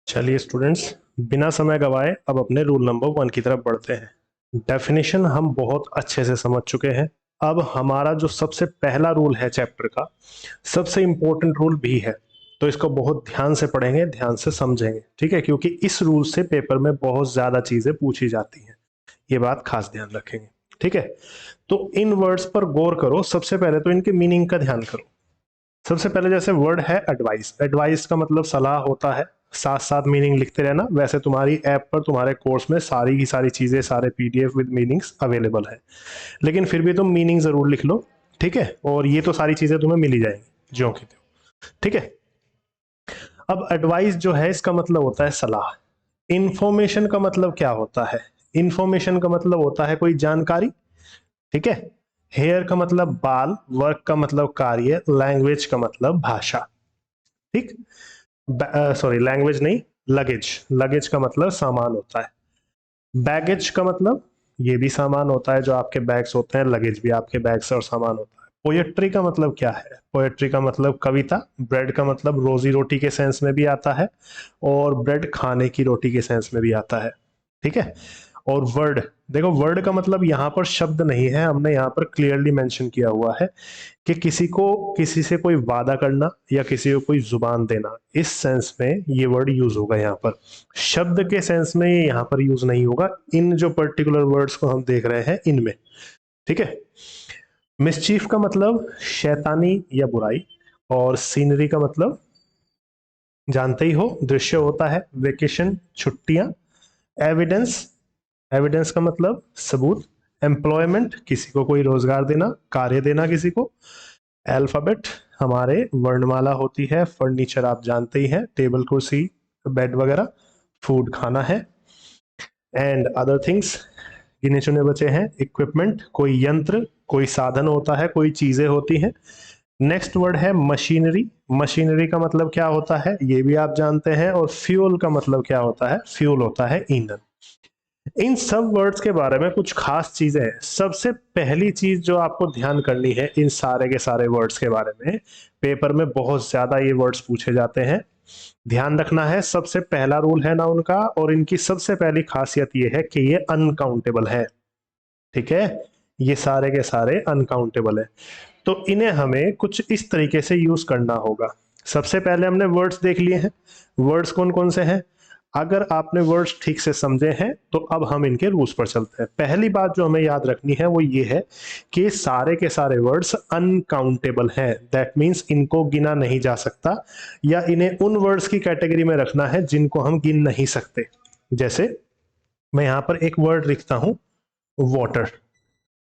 चलिए स्टूडेंट्स, बिना समय गवाए अब अपने रूल नंबर 1 की तरफ बढ़ते हैं। डेफिनेशन हम बहुत अच्छे से समझ चुके हैं। अब हमारा जो सबसे पहला रूल है चैप्टर का, सबसे इंपॉर्टेंट रूल भी है, तो इसको बहुत ध्यान से पढ़ेंगे, ध्यान से समझेंगे, ठीक है? क्योंकि इस रूल से पेपर में बहुत ज्यादा चीजें पूछी जाती हैं, ये बात खास ध्यान रखेंगे, ठीक है? तो इन वर्ड्स पर गौर करो। सबसे पहले तो इनके मीनिंग का ध्यान करो। सबसे पहले जैसे वर्ड है एडवाइस, एडवाइस का मतलब सलाह होता है। साथ साथ मीनिंग लिखते रहना। वैसे तुम्हारी ऐप पर तुम्हारे कोर्स में सारी की सारी चीजें, सारे पीडीएफ विद मीनिंग्स अवेलेबल है, लेकिन फिर भी तुम मीनिंग जरूर लिख लो, ठीक है? और ये तो सारी चीजें तुम्हें मिल ही जाएंगी ज्यों की त्यों, ठीक है? अब एडवाइस जो है इसका मतलब होता है सलाह। इंफॉर्मेशन का मतलब क्या होता है? इंफॉर्मेशन का मतलब होता है कोई जानकारी, ठीक है? हेयर का मतलब बाल, वर्क का मतलब कार्य, लैंग्वेज का मतलब भाषा, ठीक? सॉरी, लैंग्वेज नहीं, लगेज। लगेज का मतलब सामान होता है। बैगेज का मतलब ये भी सामान होता है, जो आपके बैग्स होते हैं, लगेज भी आपके बैग्स और सामान होता है। पोएट्री का मतलब क्या है? पोएट्री का मतलब कविता। ब्रेड का मतलब रोजी रोटी के सेंस में भी आता है, और ब्रेड खाने की रोटी के सेंस में भी आता है, ठीक है? और वर्ड, देखो वर्ड का मतलब यहाँ पर शब्द नहीं है, हमने यहाँ पर क्लियरली मेंशन किया हुआ है कि किसी को, किसी से कोई वादा करना या किसी को कोई जुबान देना, इस सेंस में ये वर्ड यूज होगा यहाँ पर। शब्द के सेंस में ये यहाँ पर यूज नहीं होगा इन जो पर्टिकुलर वर्ड्स को हम देख रहे हैं इनमें, ठीक है? मिसचीफ का मतलब शैतानी या बुराई, और सीनरी का मतलब जानते ही हो, दृश्य होता है। वेकेशन, छुट्टियां। एविडेंस, एविडेंस का मतलब सबूत। एम्प्लॉयमेंट, किसी को कोई रोजगार देना, कार्य देना किसी को। अल्फाबेट, हमारे वर्णमाला होती है। फर्नीचर आप जानते ही हैं, टेबल कुर्सी बेड वगैरह। फूड खाना है। एंड अदर थिंग्स गिने चुने बचे हैं। इक्विपमेंट, कोई यंत्र, कोई साधन होता है, कोई चीजें होती हैं। नेक्स्ट वर्ड है मशीनरी। मशीनरी का मतलब क्या होता है ये भी आप जानते हैं। और फ्यूल का मतलब क्या होता है? फ्यूल होता है ईंधन। इन सब वर्ड्स के बारे में कुछ खास चीजें हैं। सबसे पहली चीज जो आपको ध्यान करनी है इन सारे के सारे वर्ड्स के बारे में, पेपर में बहुत ज्यादा ये वर्ड्स पूछे जाते हैं, ध्यान रखना है। सबसे पहला रूल है ना उनका, और इनकी सबसे पहली खासियत ये है कि ये अनकाउंटेबल है, ठीक है? ये सारे के सारे अनकाउंटेबल है, तो इन्हें हमें कुछ इस तरीके से यूज करना होगा। सबसे पहले हमने वर्ड्स देख लिए हैं। वर्ड्स कौन कौन से हैं? अगर आपने वर्ड्स ठीक से समझे हैं तो अब हम इनके रूल्स पर चलते हैं। पहली बात जो हमें याद रखनी है वो ये है कि सारे के सारे वर्ड्स अनकाउंटेबल हैं। दैट मींस इनको गिना नहीं जा सकता, या इन्हें उन वर्ड्स की कैटेगरी में रखना है जिनको हम गिन नहीं सकते। जैसे मैं यहां पर एक वर्ड लिखता हूं, वाटर।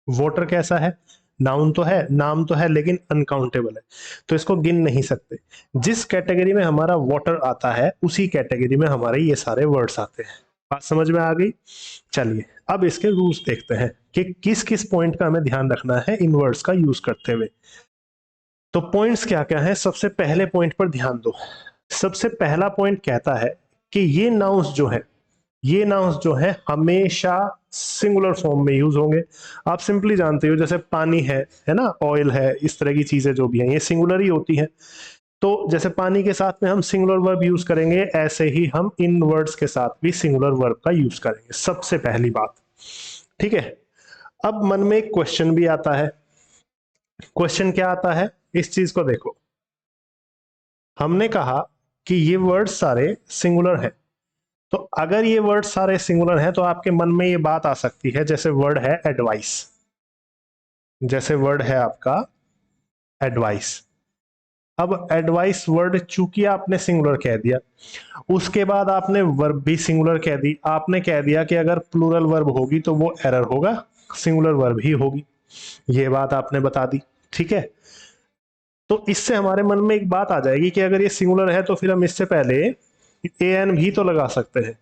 वाटर कैसा है? नाउन तो है, नाम तो है, लेकिन अनकाउंटेबल है, तो इसको गिन नहीं सकते। जिस कैटेगरी में हमारा वाटर आता है उसी कैटेगरी में हमारे ये सारे वर्ड्स आते हैं। बात समझ में आ गई? चलिए अब इसके रूल्स देखते हैं कि किस किस पॉइंट का हमें ध्यान रखना है इन वर्ड्स का यूज करते हुए। तो पॉइंट्स क्या क्या है? सबसे पहले पॉइंट पर ध्यान दो। सबसे पहला पॉइंट कहता है कि ये नाउन्स जो है, ये नाउन्स जो है हमेशा सिंगुलर फॉर्म में यूज होंगे। आप सिंपली जानते हो, जैसे पानी है ना, ऑयल है, इस तरह की चीजें जो भी हैं ये सिंगुलर ही होती हैं। तो जैसे पानी के साथ में हम सिंगुलर वर्ब यूज करेंगे, ऐसे ही हम इन वर्ड्स के साथ भी सिंगुलर वर्ब का यूज करेंगे, सबसे पहली बात, ठीक है? अब मन में एक क्वेश्चन भी आता है। क्वेश्चन क्या आता है? इस चीज को देखो, हमने कहा कि ये वर्ड सारे सिंगुलर हैं, तो अगर ये वर्ड सारे सिंगुलर हैं तो आपके मन में ये बात आ सकती है, जैसे वर्ड है एडवाइस, जैसे वर्ड है आपका एडवाइस। अब एडवाइस वर्ड चूंकि आपने सिंगुलर कह दिया, उसके बाद आपने वर्ब भी सिंगुलर कह दी। आपने कह दिया कि अगर प्लूरल वर्ब होगी तो वो एरर होगा, सिंगुलर वर्ब ही होगी, ये बात आपने बता दी, ठीक है? तो इससे हमारे मन में एक बात आ जाएगी कि अगर ये सिंगुलर है तो फिर हम इससे पहले ए एन भी तो लगा सकते हैं।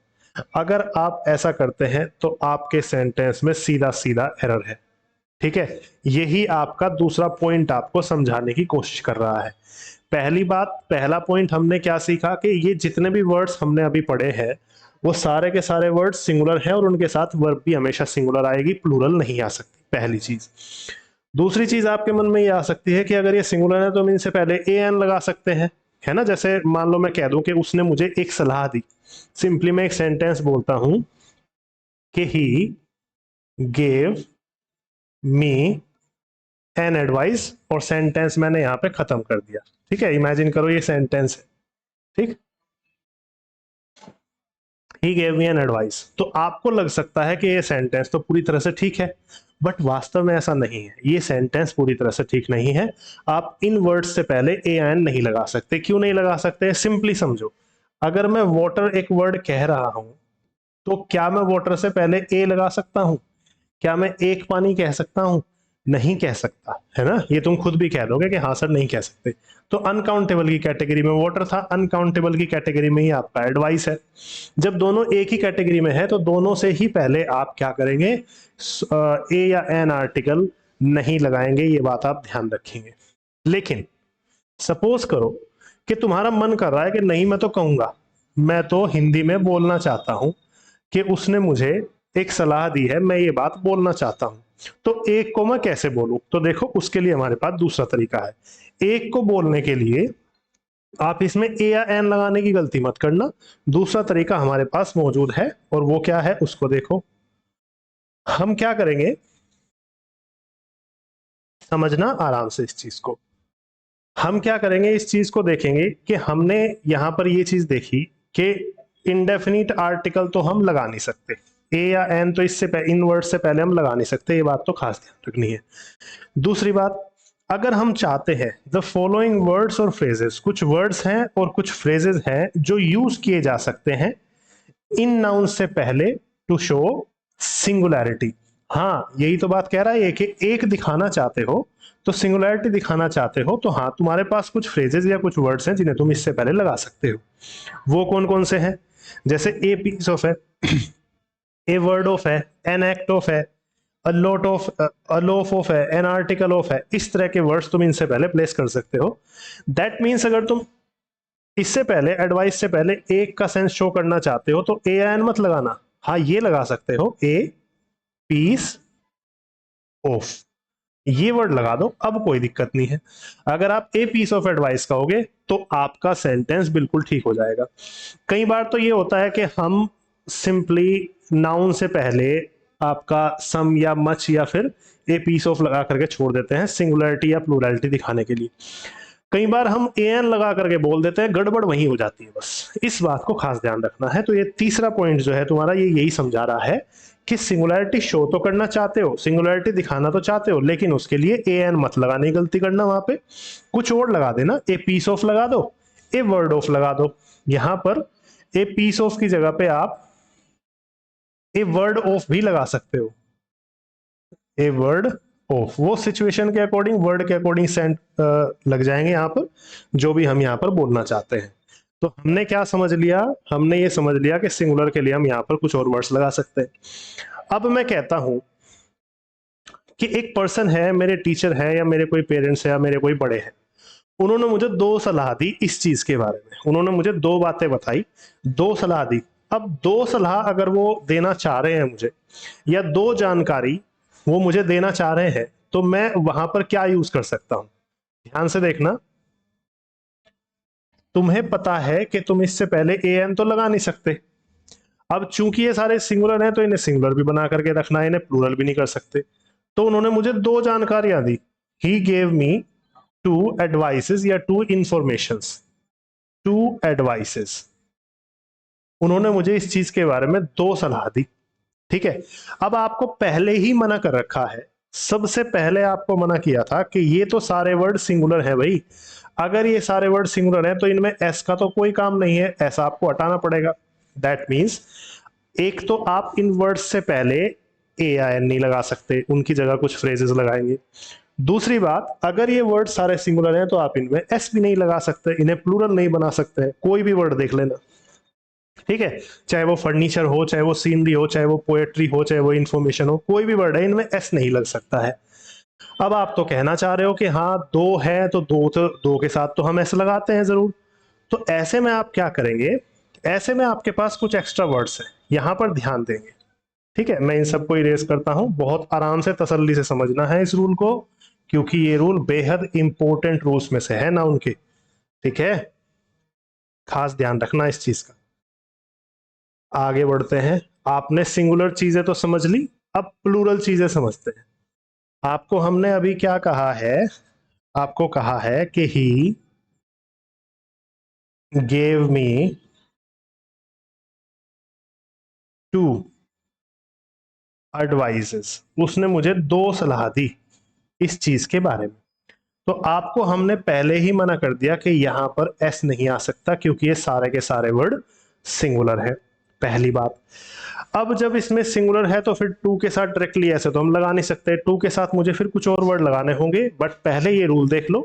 अगर आप ऐसा करते हैं तो आपके सेंटेंस में सीधा सीधा एरर है, ठीक है? यही आपका दूसरा पॉइंट आपको समझाने की कोशिश कर रहा है। पहली बात, पहला पॉइंट हमने क्या सीखा कि ये जितने भी वर्ड्स हमने अभी पढ़े हैं वो सारे के सारे वर्ड्स सिंगुलर हैं, और उनके साथ वर्ब भी हमेशा सिंगुलर आएगी, प्लूरल नहीं आ सकती, पहली चीज। दूसरी चीज आपके मन में ये आ सकती है कि अगर ये सिंगुलर है तो हम इनसे पहले ए एन लगा सकते हैं, है ना। जैसे मान लो मैं कह दूं कि उसने मुझे एक सलाह दी, सिंपली मैं एक सेंटेंस बोलता हूं कि ही गेव मी एन एडवाइस, और सेंटेंस मैंने यहां पे खत्म कर दिया। ठीक है, इमेजिन करो ये सेंटेंस है। ठीक, ही गेव मी एन एडवाइस, तो आपको लग सकता है कि ये सेंटेंस तो पूरी तरह से ठीक है, बट वास्तव में ऐसा नहीं है। ये सेंटेंस पूरी तरह से ठीक नहीं है। आप इन वर्ड्स से पहले ए एन नहीं लगा सकते। क्यों नहीं लगा सकते? सिंपली समझो, अगर मैं वाटर एक वर्ड कह रहा हूं, तो क्या मैं वाटर से पहले ए लगा सकता हूं? क्या मैं एक पानी कह सकता हूं? नहीं कह सकता, है ना। ये तुम खुद भी कह दोगे कि हाँ सर नहीं कह सकते। तो अनकाउंटेबल की कैटेगरी में वाटर था, अनकाउंटेबल की कैटेगरी में ही आपका एडवाइस है। जब दोनों एक ही कैटेगरी में है तो दोनों से ही पहले आप क्या करेंगे? ए या एन आर्टिकल नहीं लगाएंगे, ये बात आप ध्यान रखेंगे। लेकिन सपोज करो कि तुम्हारा मन कर रहा है कि नहीं मैं तो कहूंगा, मैं तो हिंदी में बोलना चाहता हूं कि उसने मुझे एक सलाह दी है, मैं ये बात बोलना चाहता हूं, तो एक को मैं कैसे बोलूं? तो देखो उसके लिए हमारे पास दूसरा तरीका है। एक को बोलने के लिए आप इसमें ए या एन लगाने की गलती मत करना। दूसरा तरीका हमारे पास मौजूद है, और वो क्या है उसको देखो। हम क्या करेंगे, समझना आराम से इस चीज को। हम क्या करेंगे, इस चीज को देखेंगे कि हमने यहां पर ये चीज देखी कि इंडेफिनिट आर्टिकल तो हम लगा नहीं सकते, ए या एन तो इससे इन वर्ड से पहले हम लगा नहीं सकते, ये बात तो खास ध्यान रखनी है। दूसरी बात, अगर हम चाहते हैं द फॉलोइंग वर्ड्स और फ्रेजेस, कुछ वर्ड्स हैं और कुछ फ्रेजेस हैं जो यूज किए जा सकते हैं इन नाउन से पहले टू शो सिंगुलैरिटी। हाँ, यही तो बात कह रहा है कि एक दिखाना चाहते हो तो सिंगुलैरिटी दिखाना चाहते हो, तो हाँ तुम्हारे पास कुछ फ्रेजेस या कुछ वर्ड्स हैं जिन्हें तुम इससे पहले लगा सकते हो। वो कौन कौन से हैं? जैसे ए पीस ऑफ है, ए वर्ड ऑफ है, एन एक्ट ऑफ है, अ lot of, a loaf of है, एन आर्टिकल ऑफ है। इस तरह के वर्ड्स तुम इनसे पहले प्लेस कर सकते हो। दैट मीन्स अगर तुम इससे पहले एडवाइस से पहले एक का सेंस शो करना चाहते हो तो ए एन मत लगाना, हाँ ये लगा सकते हो, ए पीस ऑफ, ये वर्ड लगा दो, अब कोई दिक्कत नहीं है। अगर आप ए पीस ऑफ एडवाइस कहोगे तो आपका सेंटेंस बिल्कुल ठीक हो जाएगा। कई बार तो ये होता है कि हम सिंपली नाउन से पहले आपका सम या मच या फिर ए पीस ऑफ लगा करके छोड़ देते हैं सिंगुलरिटी या प्लूरलिटी दिखाने के लिए। कई बार हम ए एन लगा करके बोल देते हैं, गड़बड़ वहीं हो जाती है। बस इस बात को खास ध्यान रखना है। तो ये तीसरा पॉइंट जो है तुम्हारा, ये यही समझा रहा है कि सिंगुलैरिटी शो तो करना चाहते हो, सिंगुलैरिटी दिखाना तो चाहते हो, लेकिन उसके लिए ए एन मत लगाने की गलती करना। वहां पे कुछ और लगा देना, ए पीस ऑफ लगा दो, ए वर्ड ऑफ लगा दो। यहां पर ए पीस ऑफ की जगह पे आप ए वर्ड ऑफ भी लगा सकते हो, ए वर्ड ऑफ। वो सिचुएशन के अकॉर्डिंग, वर्ड के अकॉर्डिंग सेंट लग जाएंगे यहाँ पर, जो भी हम यहाँ पर बोलना चाहते हैं। तो हमने क्या समझ लिया? हमने ये समझ लिया कि सिंगुलर के लिए हम यहाँ पर कुछ और वर्ड्स लगा सकते हैं। अब मैं कहता हूं कि एक पर्सन है, मेरे टीचर है या मेरे कोई पेरेंट्स है या मेरे कोई बड़े हैं, उन्होंने मुझे दो सलाह दी इस चीज के बारे में, उन्होंने मुझे दो बातें बताई, दो सलाह दी। अब दो सलाह अगर वो देना चाह रहे हैं मुझे, या दो जानकारी वो मुझे देना चाह रहे हैं, तो मैं वहां पर क्या यूज कर सकता हूं? ध्यान से देखना। तुम्हें पता है कि तुम इससे पहले ए एन तो लगा नहीं सकते। अब चूंकि ये सारे सिंगुलर हैं तो इन्हें सिंगुलर भी बना करके रखना है, इन्हें प्लूरल भी नहीं कर सकते। तो उन्होंने मुझे दो जानकारियां दी, he gave me two advices या टू इंफॉर्मेशंस, टू एडवाइसेस। उन्होंने मुझे इस चीज के बारे में दो सलाह दी। ठीक है, अब आपको पहले ही मना कर रखा है, सबसे पहले आपको मना किया था कि ये तो सारे वर्ड सिंगुलर है भाई, अगर ये सारे वर्ड सिंगुलर हैं तो इनमें एस का तो कोई काम नहीं है, ऐसा आपको हटाना पड़ेगा। दैट मीन्स एक तो आप इन वर्ड्स से पहले ए आई एन नहीं लगा सकते, उनकी जगह कुछ फ्रेजेस लगाएंगे। दूसरी बात, अगर ये वर्ड सारे सिंगुलर हैं तो आप इनमें एस भी नहीं लगा सकते, इन्हें प्लूरल नहीं बना सकते। कोई भी वर्ड देख लेना, ठीक है, चाहे वो फर्नीचर हो, चाहे वो सीनरी हो, चाहे वो पोएट्री हो, चाहे वो इंफॉर्मेशन हो, कोई भी वर्ड है इनमें एस नहीं लग सकता है। अब आप तो कहना चाह रहे हो कि हाँ दो है तो दो के साथ तो हम एस लगाते हैं जरूर। तो ऐसे में आप क्या करेंगे, ऐसे में आपके पास कुछ एक्स्ट्रा वर्ड्स हैं, यहां पर ध्यान देंगे। ठीक है, मैं इन सबको इरेज करता हूं, बहुत आराम से तसल्ली से समझना है इस रूल को, क्योंकि ये रूल बेहद इंपॉर्टेंट रूल्स में से है ना उनके। ठीक है, खास ध्यान रखना इस चीज का। आगे बढ़ते हैं। आपने सिंगुलर चीजें तो समझ ली, अब प्लूरल चीजें समझते हैं। आपको हमने अभी क्या कहा है, आपको कहा है कि ही गेव मी 2 एडवाइजेस, उसने मुझे 2 सलाह दी इस चीज के बारे में। तो आपको हमने पहले ही मना कर दिया कि यहां पर एस नहीं आ सकता क्योंकि ये सारे के सारे वर्ड सिंगुलर है, पहली बात। अब जब इसमें सिंगुलर है तो फिर टू के साथ डायरेक्टली ऐसे तो हम लगा नहीं सकते, टू के साथ मुझे फिर कुछ और वर्ड लगाने होंगे। बट पहले ये रूल देख लो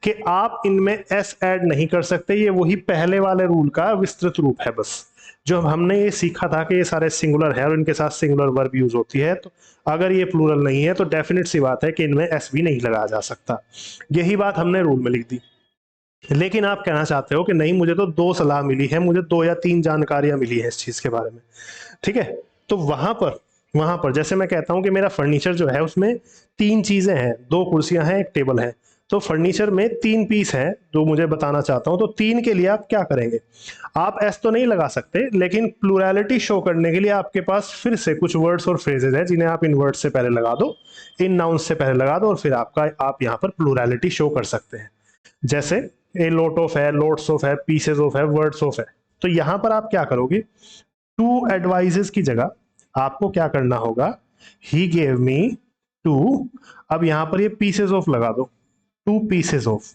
कि आप इनमें एस ऐड नहीं कर सकते, ये वही पहले वाले रूल का विस्तृत रूप है बस। जो हमने ये सीखा था कि ये सारे सिंगुलर है और इनके साथ सिंगुलर वर्ब यूज होती है, तो अगर ये प्लूरल नहीं है तो डेफिनेट सी बात है कि इनमें एस भी नहीं लगाया जा सकता। यही बात हमने रूल में लिख दी। लेकिन आप कहना चाहते हो कि नहीं, मुझे तो 2 सलाह मिली है, मुझे 2 या 3 जानकारियां मिली है इस चीज के बारे में, ठीक है। तो वहां पर जैसे मैं कहता हूं कि मेरा फर्नीचर जो है उसमें 3 चीजें हैं, 2 कुर्सियां हैं, एक टेबल है। तो फर्नीचर में 3 पीस हैं जो मुझे बताना चाहता हूं, तो 3 के लिए आप क्या करेंगे, आप एस तो नहीं लगा सकते, लेकिन प्लूरैलिटी शो करने के लिए आपके पास फिर से कुछ वर्ड्स और फ्रेजेस हैं जिन्हें आप इन वर्ड्स से पहले लगा दो, इन नाउन्स से पहले लगा दो, और फिर आप यहाँ पर प्लूरैलिटी शो कर सकते हैं। जैसे ए लोट ऑफ है, लोट्स ऑफ है, पीसेस ऑफ है, वर्ड्स ऑफ है। तो यहां पर आप क्या करोगे, 2 एडवाइजेस की जगह आपको क्या करना होगा, ही गेव मी 2, अब यहां पर ये पीसेस ऑफ लगा दो, 2 पीसेस ऑफ,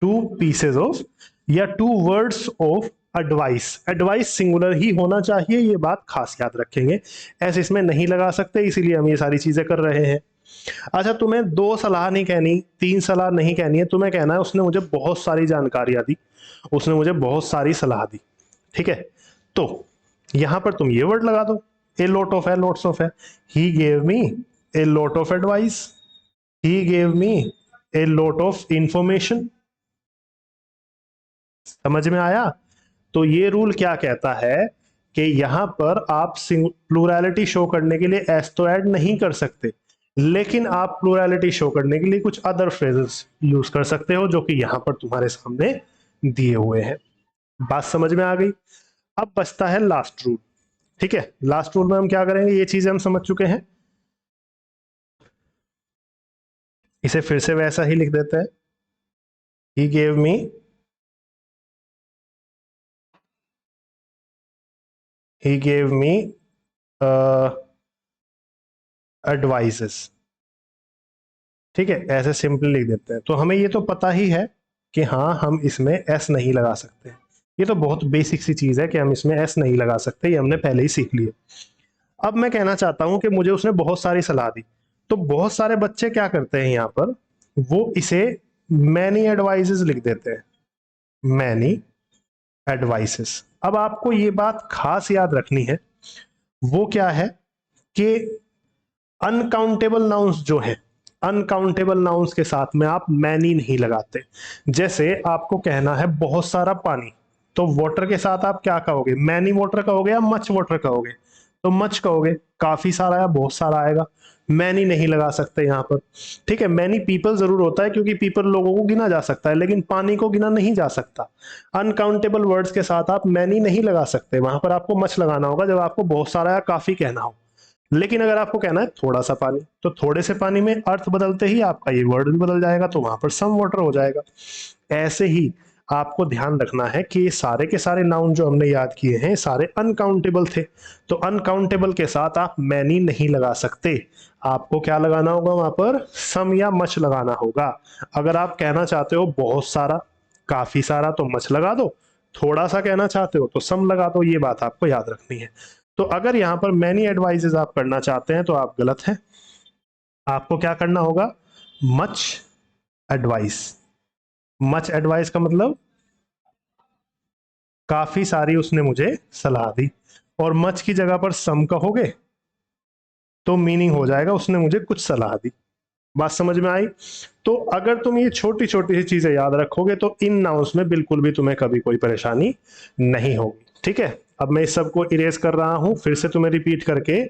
2 पीसेस ऑफ, या 2 words of advice. Advice singular ही होना चाहिए, ये बात खास याद रखेंगे, ऐसे इसमें नहीं लगा सकते, इसीलिए हम ये सारी चीजें कर रहे हैं। अच्छा, तुम्हें 2 सलाह नहीं कहनी, 3 सलाह नहीं कहनी है, तुम्हें कहना है उसने मुझे बहुत सारी जानकारियां दी, उसने मुझे बहुत सारी सलाह दी, ठीक है। तो यहां पर तुम ये वर्ड लगा दो, ए लॉट ऑफ है, लॉट्स ऑफ है, ही gave me A lot of advice, he gave me A lot of information. समझ में आया। तो ये रूल क्या कहता है कि यहां पर आप प्लूरैलिटी शो करने के लिए एस तो ऐड नहीं कर सकते, लेकिन आप प्लूरैलिटी शो करने के लिए कुछ अदर फ्रेजेस यूज कर सकते हो जो कि यहां पर तुम्हारे सामने दिए हुए हैं। बात समझ में आ गई। अब बचता है लास्ट रूल, ठीक है। लास्ट रूल में हम क्या करेंगे, ये चीजें हम समझ चुके हैं, इसे फिर से वैसा ही लिख देते हैं, ही gave me he gave me advices, ठीक है, ऐसे सिंपली लिख देते हैं। तो हमें ये तो पता ही है कि हाँ, हम इसमें एस नहीं लगा सकते, ये तो बहुत बेसिक सी चीज है कि हम इसमें एस नहीं लगा सकते, ये हमने पहले ही सीख लिया। अब मैं कहना चाहता हूं कि मुझे उसने बहुत सारी सलाह दी, तो बहुत सारे बच्चे क्या करते हैं यहाँ पर, वो इसे मैनी एडवाइसेस लिख देते हैं, मैनी एडवाइसेस। अब आपको ये बात खास याद रखनी है, वो क्या है कि अनकाउंटेबल नाउन्स जो है, अनकाउंटेबल नाउन्स के साथ में आप मैनी नहीं लगाते। जैसे आपको कहना है बहुत सारा पानी, तो वाटर के साथ आप क्या कहोगे, मैनी वाटर कहोगे या मच वाटर कहोगे, तो मच कहोगे, काफी सारा या बहुत सारा आएगा, मैनी नहीं लगा सकते यहाँ पर, ठीक है। मैनी पीपल जरूर होता है क्योंकि पीपल लोगों को गिना जा सकता है, लेकिन पानी को गिना नहीं जा सकता। अनकाउंटेबल वर्ड्स के साथ आप मैनी नहीं लगा सकते, वहां पर आपको मच लगाना होगा जब आपको बहुत सारा या काफी कहना हो। लेकिन अगर आपको कहना है थोड़ा सा पानी, तो थोड़े से पानी में अर्थ बदलते ही आपका ये वर्ड भी बदल जाएगा, तो वहां पर सम वाटर हो जाएगा। ऐसे ही आपको ध्यान रखना है कि ये सारे के सारे नाउन जो हमने याद किए हैं सारे अनकाउंटेबल थे, तो अनकाउंटेबल के साथ आप मैनी नहीं लगा सकते, आपको क्या लगाना होगा वहां पर, सम या मच लगाना होगा। अगर आप कहना चाहते हो बहुत सारा, काफी सारा, तो मच लगा दो, थोड़ा सा कहना चाहते हो तो सम लगा दो, ये बात आपको याद रखनी है। तो अगर यहां पर मैनी एडवाइसेस आप करना चाहते हैं तो आप गलत हैं, आपको क्या करना होगा, मच एडवाइस। मच एडवाइस का मतलब काफी सारी उसने मुझे सलाह दी, और मच की जगह पर सम कहोगे तो मीनिंग हो जाएगा उसने मुझे कुछ सलाह दी। बात समझ में आई। तो अगर तुम ये छोटी छोटी सी चीजें याद रखोगे तो इन नाउंस में बिल्कुल भी तुम्हें कभी कोई परेशानी नहीं होगी, ठीक है। अब मैं इस सब को इरेज कर रहा हूं फिर से तुम्हें रिपीट करके,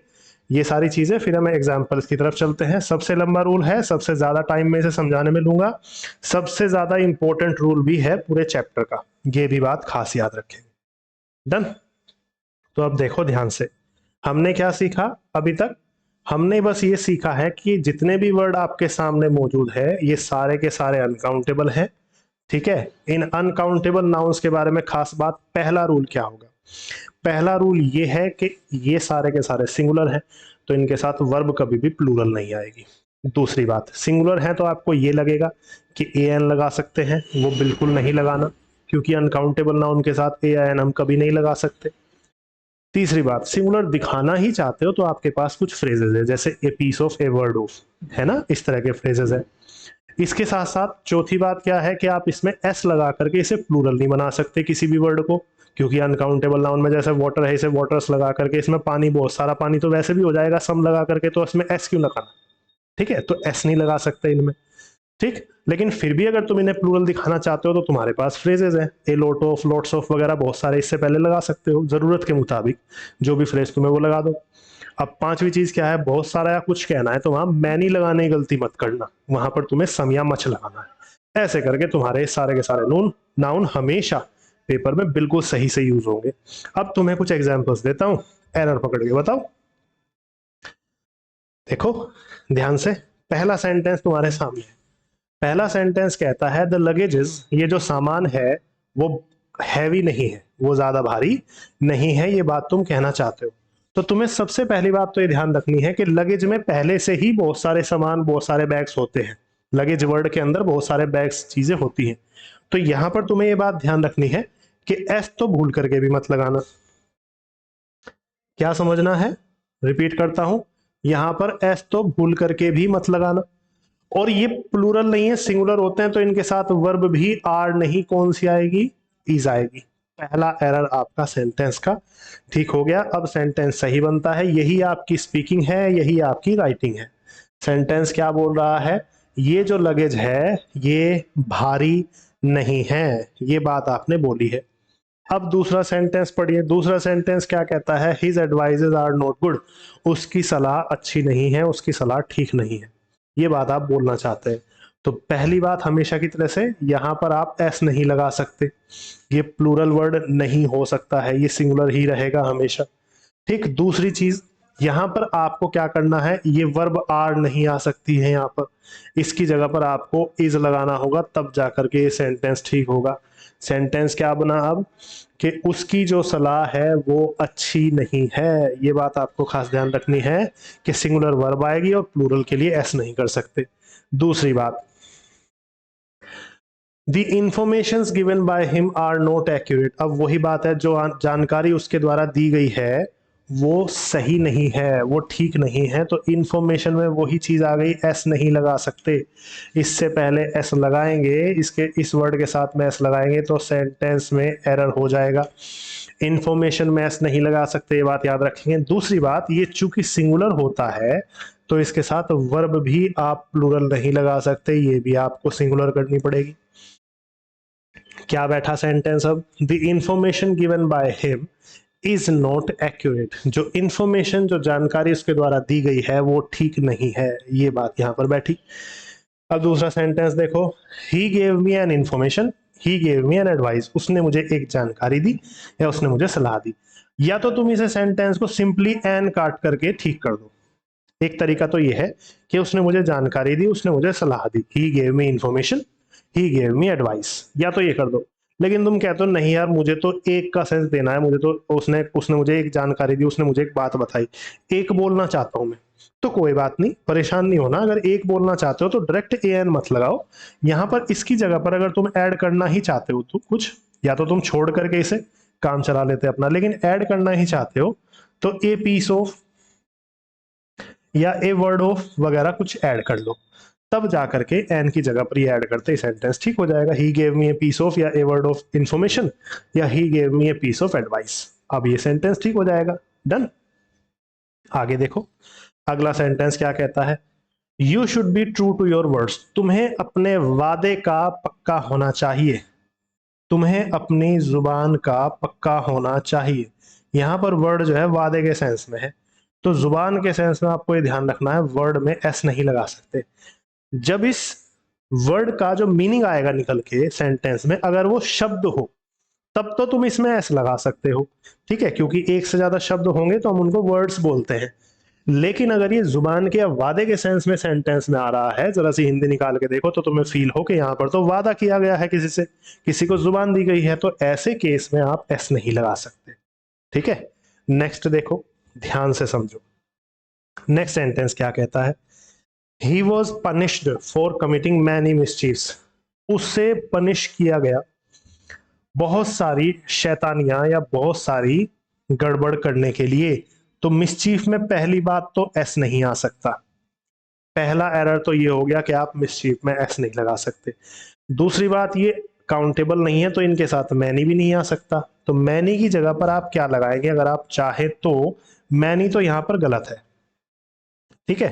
ये सारी चीजें फिर हम एग्जाम्पल्स की तरफ चलते हैं। सबसे लंबा रूल है, सबसे ज्यादा टाइम में इसे समझाने में लूंगा, सबसे ज्यादा इंपॉर्टेंट रूल भी है पूरे चैप्टर का, ये भी बात खास याद रखेंगे। डन। तो अब देखो ध्यान से, हमने क्या सीखा अभी तक? हमने बस ये सीखा है कि जितने भी वर्ड आपके सामने मौजूद है ये सारे के सारे अनकाउंटेबल हैं। ठीक है, इन अनकाउंटेबल नाउन्स के बारे में खास बात, पहला रूल क्या होगा? पहला रूल ये है कि ये सारे के सारे सिंगुलर हैं, तो इनके साथ वर्ब कभी भी प्लूरल नहीं आएगी। दूसरी बात, सिंगुलर है तो आपको ये लगेगा कि ए एन लगा सकते हैं, वो बिल्कुल नहीं लगाना, क्योंकि अनकाउंटेबल नाउन के साथ ए एन हम कभी नहीं लगा सकते। तीसरी बात, सिंगुलर दिखाना ही चाहते हो तो आपके पास कुछ फ्रेजेस है, जैसे a piece of, a word of, है ना, इस तरह के फ्रेजेस है। इसके साथ साथ चौथी बात क्या है कि आप इसमें एस लगा करके इसे प्लूरल नहीं बना सकते किसी भी वर्ड को, क्योंकि अनकाउंटेबल नाउन में जैसे वाटर है, इसे वाटर्स लगा करके, इसमें पानी, बहुत सारा पानी तो वैसे भी हो जाएगा सम लगा करके, तो इसमें एस क्यों लगाना? ठीक है, तो एस नहीं लगा सकते इनमें। ठीक, लेकिन फिर भी अगर तुम इन्हें प्लूरल दिखाना चाहते हो तो तुम्हारे पास फ्रेजेस हैं, ए लॉट ऑफ, लॉट्स ऑफ वगैरह बहुत सारे, इससे पहले लगा सकते हो, जरूरत के मुताबिक जो भी फ्रेज तुम्हें वो लगा दो। अब पांचवी चीज क्या है, बहुत सारा या कुछ कहना है तो वहां मैनी लगाने की गलती मत करना, वहां पर तुम्हें सम या मच लगाना है। ऐसे करके तुम्हारे सारे के सारे नून नाउन हमेशा पेपर में बिल्कुल सही से यूज होंगे। अब तुम्हें कुछ एग्जांपल्स देता हूं, एरर पकड़ के बताओ। देखो ध्यान से, पहला सेंटेंस तुम्हारे सामने है। पहला सेंटेंस कहता है द लगेजेस, ये जो सामान है वो हैवी नहीं है, वो ज्यादा भारी नहीं है, ये बात तुम कहना चाहते हो। तो तुम्हें सबसे पहली बात तो ये ध्यान रखनी है कि लगेज में पहले से ही बहुत सारे सामान, बहुत सारे बैग्स होते हैं। लगेज वर्ड के अंदर बहुत सारे बैग्स चीजें होती हैं। तो यहां पर तुम्हें ये बात ध्यान रखनी है कि एस तो भूल करके भी मत लगाना। क्या समझना है? रिपीट करता हूं, यहां पर एस तो भूल करके भी मत लगाना। और ये प्लूरल नहीं है, सिंगुलर होते हैं तो इनके साथ वर्ब भी आर नहीं, कौन सी आएगी? इज आएगी। पहला एरर आपका सेंटेंस का ठीक हो गया। अब सेंटेंस सही बनता है, यही आपकी स्पीकिंग है, यही आपकी राइटिंग है। सेंटेंस क्या बोल रहा है? ये जो लगेज है ये भारी नहीं है, ये बात आपने बोली है। अब दूसरा सेंटेंस पढ़िए, दूसरा सेंटेंस क्या कहता है? His advises are not good, उसकी सलाह अच्छी नहीं है, उसकी सलाह ठीक नहीं है, ये बात आप बोलना चाहते हैं। तो पहली बात, हमेशा की तरह से यहां पर आप एस नहीं लगा सकते, ये प्लूरल वर्ड नहीं हो सकता है, ये सिंगुलर ही रहेगा हमेशा। ठीक, दूसरी चीज, यहां पर आपको क्या करना है, ये वर्ब आर नहीं आ सकती है यहां पर, इसकी जगह पर आपको इज लगाना होगा, तब जाकर के ये सेंटेंस ठीक होगा। सेंटेंस क्या बना अब कि उसकी जो सलाह है वो अच्छी नहीं है, ये बात आपको खास ध्यान रखनी है कि सिंगुलर वर्ब आएगी और प्लूरल के लिए एस नहीं कर सकते। दूसरी बात, the information given by him are not accurate, अब वही बात है, जो जानकारी उसके द्वारा दी गई है वो सही नहीं है, वो ठीक नहीं है, तो इंफॉर्मेशन में वही चीज आ गई, एस नहीं लगा सकते। इससे पहले एस लगाएंगे, इसके इस वर्ड के साथ में एस लगाएंगे तो सेंटेंस में एरर हो जाएगा। इंफॉर्मेशन में एस नहीं लगा सकते, ये बात याद रखेंगे। दूसरी बात, ये चूंकि सिंगुलर होता है तो इसके साथ वर्ब भी आप प्लूरल नहीं लगा सकते, ये भी आपको सिंगुलर करनी पड़ेगी। क्या बैठा सेंटेंस अब? The information given by him is not accurate, जो इंफॉर्मेशन, जो जानकारी उसके द्वारा दी गई है वो ठीक नहीं है, ये बात यहां पर बैठी। अब दूसरा सेंटेंस देखो, ही gave me an information, he gave me an advice, उसने मुझे एक जानकारी दी या उसने मुझे सलाह दी। या तो तुम इसे सेंटेंस को सिंपली एन काट करके ठीक कर दो, एक तरीका तो ये है कि उसने मुझे जानकारी दी, उसने मुझे सलाह दी, he gave me information, he gave me advice, या तो ये कर दो। लेकिन तुम कहते हो नहीं यार मुझे तो एक का सेंस देना है, मुझे तो उसने उसने मुझे एक जानकारी दी, उसने मुझे एक बात बताई, एक बोलना चाहता हूं मैं, तो कोई बात नहीं, परेशान नहीं होना। अगर एक बोलना चाहते हो तो डायरेक्ट ए एन मत लगाओ, यहां पर इसकी जगह पर अगर तुम ऐड करना ही चाहते हो तो कुछ, या तो तुम छोड़ करके इसे काम चला लेते अपना, लेकिन ऐड करना ही चाहते हो तो ए पीस ऑफ या ए वर्ड ऑफ वगैरह कुछ ऐड कर लो, तब जाकर के एन की जगह पर ये ऐड करते ही सेंटेंस ठीक हो जाएगा। He gave me a piece of, या ए वर्ड ऑफ इंफॉर्मेशन, या he gave me a piece of advice, अब ये सेंटेंस ठीक हो जाएगा। डन। आगे देखो, अगला सेंटेंस क्या कहता है? You should be true to your words, तुम्हें अपने वादे का पक्का होना चाहिए, तुम्हें अपनी जुबान का पक्का होना चाहिए। यहां पर वर्ड जो है वादे के सेंस में है, तो जुबान के सेंस में आपको ये ध्यान रखना है, वर्ड में एस नहीं लगा सकते। जब इस वर्ड का जो मीनिंग आएगा निकल के सेंटेंस में, अगर वो शब्द हो, तब तो तुम इसमें एस लगा सकते हो, ठीक है, क्योंकि एक से ज्यादा शब्द होंगे तो हम उनको वर्ड्स बोलते हैं। लेकिन अगर ये जुबान के या वादे के सेंस में सेंटेंस में आ रहा है, जरा सी हिंदी निकाल के देखो तो तुम्हें फील हो कि यहाँ पर तो वादा किया गया है किसी से, किसी को जुबान दी गई है, तो ऐसे केस में आप एस नहीं लगा सकते, ठीक है। नेक्स्ट देखो, ध्यान से समझो। नेक्स्ट सेंटेंस क्या कहता है, he was punished for committing many mischieves. उससे पनिश किया गया बहुत सारी शैतानियां या बहुत सारी गड़बड़ करने के लिए। तो मिसचीफ में पहली बात तो एस नहीं आ सकता, पहला एरर तो ये हो गया कि आप मिसचीफ में एस नहीं लगा सकते। दूसरी बात, ये काउंटेबल नहीं है तो इनके साथ मैनी भी नहीं आ सकता। तो मैनी की जगह पर आप क्या लगाएंगे, अगर आप चाहे तो मैनी तो यहां पर गलत है, ठीक है।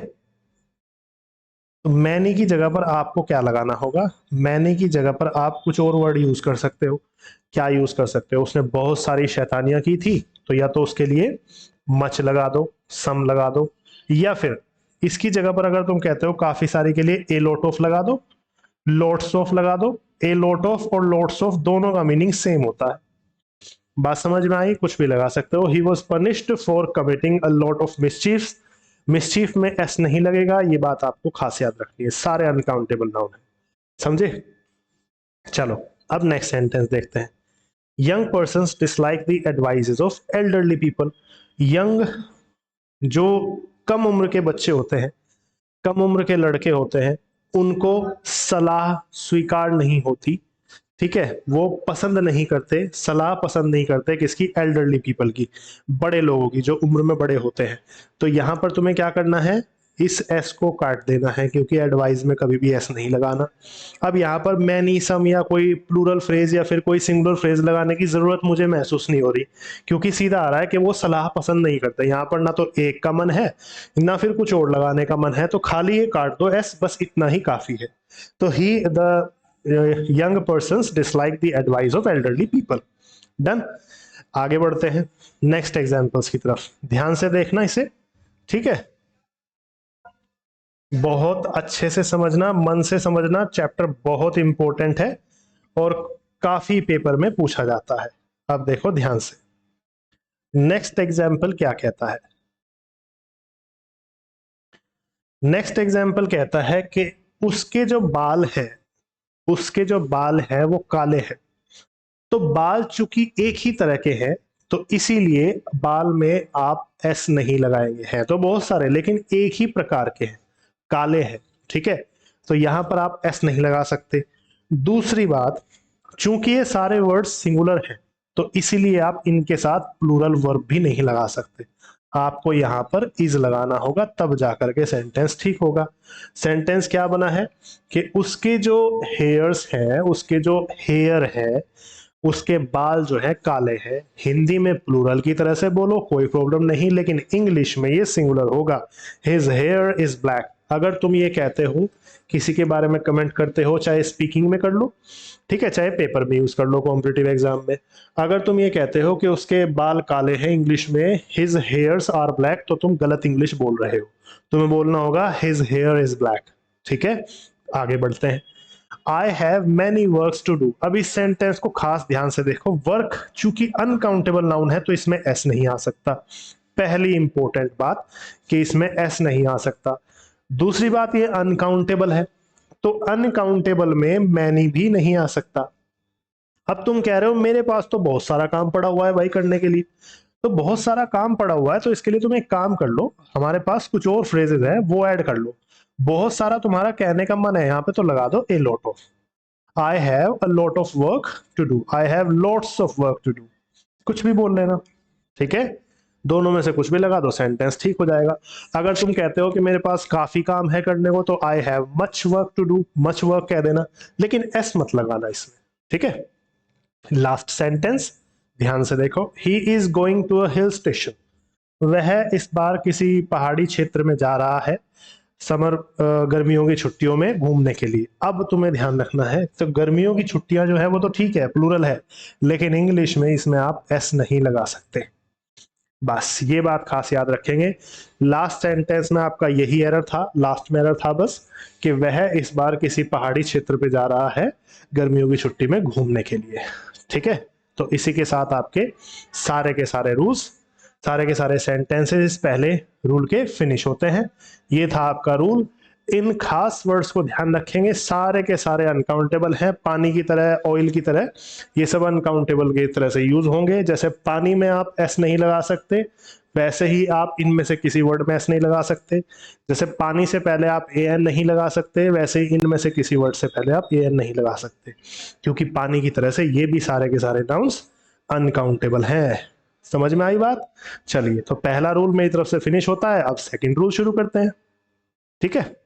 तो मैनी की जगह पर आपको क्या लगाना होगा, मैनी की जगह पर आप कुछ और वर्ड यूज कर सकते हो। क्या यूज कर सकते हो, उसने बहुत सारी शैतानियां की थी, तो या तो उसके लिए मच लगा दो, सम लगा दो, या फिर इसकी जगह पर अगर तुम कहते हो काफी सारी के लिए ए लॉट ऑफ लगा दो, लोट्स ऑफ लगा दो। ए लॉट ऑफ और लोट्स ऑफ दोनों का मीनिंग सेम होता है। बात समझ में आई, कुछ भी लगा सकते हो। ही was punished for committing a lot of mischief, mischief में एस नहीं लगेगा, ये बात आपको खास याद रखनी है, सारे अनकाउंटेबल नाउन है, समझे। चलो अब नेक्स्ट सेंटेंस देखते हैं। Young person dislike the advises of elderly people. Young, जो कम उम्र के बच्चे होते हैं, कम उम्र के लड़के होते हैं, उनको सलाह स्वीकार नहीं होती, ठीक है, वो पसंद नहीं करते, सलाह पसंद नहीं करते किसकी, एल्डरली पीपल की, बड़े लोगों की, जो उम्र में बड़े होते हैं। तो यहां पर तुम्हें क्या करना है, इस एस को काट देना है, क्योंकि एडवाइस में कभी भी एस नहीं लगाना। अब यहाँ पर मैनी, सम या कोई प्लूरल फ्रेज या फिर कोई सिंगुलर फ्रेज लगाने की जरूरत मुझे महसूस नहीं हो रही, क्योंकि सीधा आ रहा है कि वो सलाह पसंद नहीं करते। यहाँ पर ना तो एक का मन है ना फिर कुछ और लगाने का मन है, तो खाली ये काट दो एस, बस इतना ही काफी है। तो ही the young persons dislike the advice of elderly people. Done. आगे बढ़ते हैं नेक्स्ट एग्जांपल्स की तरफ, ध्यान से देखना इसे, ठीक है, बहुत अच्छे से समझना, मन से समझना, चैप्टर बहुत इंपॉर्टेंट है और काफी पेपर में पूछा जाता है। अब देखो ध्यान से, नेक्स्ट एग्जाम्पल क्या कहता है। नेक्स्ट एग्जाम्पल कहता है कि उसके जो बाल है, उसके जो बाल है वो काले हैं। तो बाल चूंकि एक ही तरह के हैं, तो इसीलिए बाल में आप एस नहीं लगाएंगे, हैं तो बहुत सारे लेकिन एक ही प्रकार के हैं, काले हैं, ठीक है, तो यहां पर आप एस नहीं लगा सकते। दूसरी बात, चूंकि ये सारे वर्ड सिंगुलर हैं, तो इसीलिए आप इनके साथ प्लूरल वर्ब भी नहीं लगा सकते, आपको यहां पर इज लगाना होगा, तब जाकर के सेंटेंस ठीक होगा। सेंटेंस क्या बना है कि उसके जो हेयर्स हैं, उसके जो हेयर है, उसके बाल जो है काले हैं। हिंदी में प्लूरल की तरह से बोलो कोई प्रॉब्लम नहीं, लेकिन इंग्लिश में ये सिंगुलर होगा, हिज हेयर इज ब्लैक। अगर तुम ये कहते हो, किसी के बारे में कमेंट करते हो, चाहे स्पीकिंग में कर लो, ठीक है, चाहे पेपर में यूज कर लो कॉम्पिटिटिव एग्जाम में, अगर तुम ये कहते हो कि उसके बाल काले हैं इंग्लिश में हिज हेयर्स आर ब्लैक, तो तुम गलत इंग्लिश बोल रहे हो, तुम्हें बोलना होगा हिज हेयर इज ब्लैक, ठीक है। आगे बढ़ते हैं। I have many works to do. अब इस सेंटेंस को खास ध्यान से देखो, वर्क चूंकि अनकाउंटेबल नाउन है तो इसमें एस नहीं आ सकता, पहली इंपॉर्टेंट बात कि इसमें एस नहीं आ सकता। दूसरी बात, ये अनकाउंटेबल है, तो अनकाउंटेबल में मैनी भी नहीं आ सकता। अब तुम कह रहे हो मेरे पास तो बहुत सारा काम पड़ा हुआ है भाई करने के लिए, तो बहुत सारा काम पड़ा हुआ है तो इसके लिए तुम एक काम कर लो, हमारे पास कुछ और फ्रेजेस है वो ऐड कर लो। बहुत सारा तुम्हारा कहने का मन है यहाँ पे, तो लगा दो a lot of. I have a lot of work to do, I have lots of work to do, कुछ भी बोल लेना, ठीक है, दोनों में से कुछ भी लगा दो, सेंटेंस ठीक हो जाएगा। अगर तुम कहते हो कि मेरे पास काफी काम है करने को, तो I have much work to do, much work कह देना, लेकिन एस मत लगाना इसमें, ठीक है। लास्ट सेंटेंस ध्यान से देखो, he is going to a hill station. वह इस बार किसी पहाड़ी क्षेत्र में जा रहा है, समर गर्मियों की छुट्टियों में घूमने के लिए। अब तुम्हें ध्यान रखना है, तो गर्मियों की छुट्टियां जो है वो तो ठीक है प्लूरल है, लेकिन इंग्लिश में इसमें आप एस नहीं लगा सकते। बस ये बात खास याद रखेंगे। लास्ट सेंटेंस में आपका यही एरर था, लास्ट में एरर था बस, कि वह इस बार किसी पहाड़ी क्षेत्र पे जा रहा है गर्मियों की छुट्टी में घूमने के लिए। ठीक है, तो इसी के साथ आपके सारे के सारे रूल्स, सारे के सारे सेंटेंसेस पहले रूल के फिनिश होते हैं। ये था आपका रूल। इन खास वर्ड्स को ध्यान रखेंगे, सारे के सारे अनकाउंटेबल हैं, पानी की तरह, ऑयल की तरह, ये सब अनकाउंटेबल की तरह से यूज होंगे। जैसे पानी में आप एस नहीं लगा सकते, वैसे ही आप इनमें से किसी वर्ड में एस नहीं लगा सकते। जैसे पानी से पहले आप ए एन नहीं लगा सकते, वैसे ही इनमें से किसी वर्ड से पहले आप ए एन नहीं लगा सकते, क्योंकि पानी की तरह से ये भी सारे के सारे नाउन्स अनकाउंटेबल हैं। समझ में आई बात? चलिए, तो पहला रूल मेरी तरफ से फिनिश होता है, अब सेकंड रूल शुरू करते हैं। ठीक है।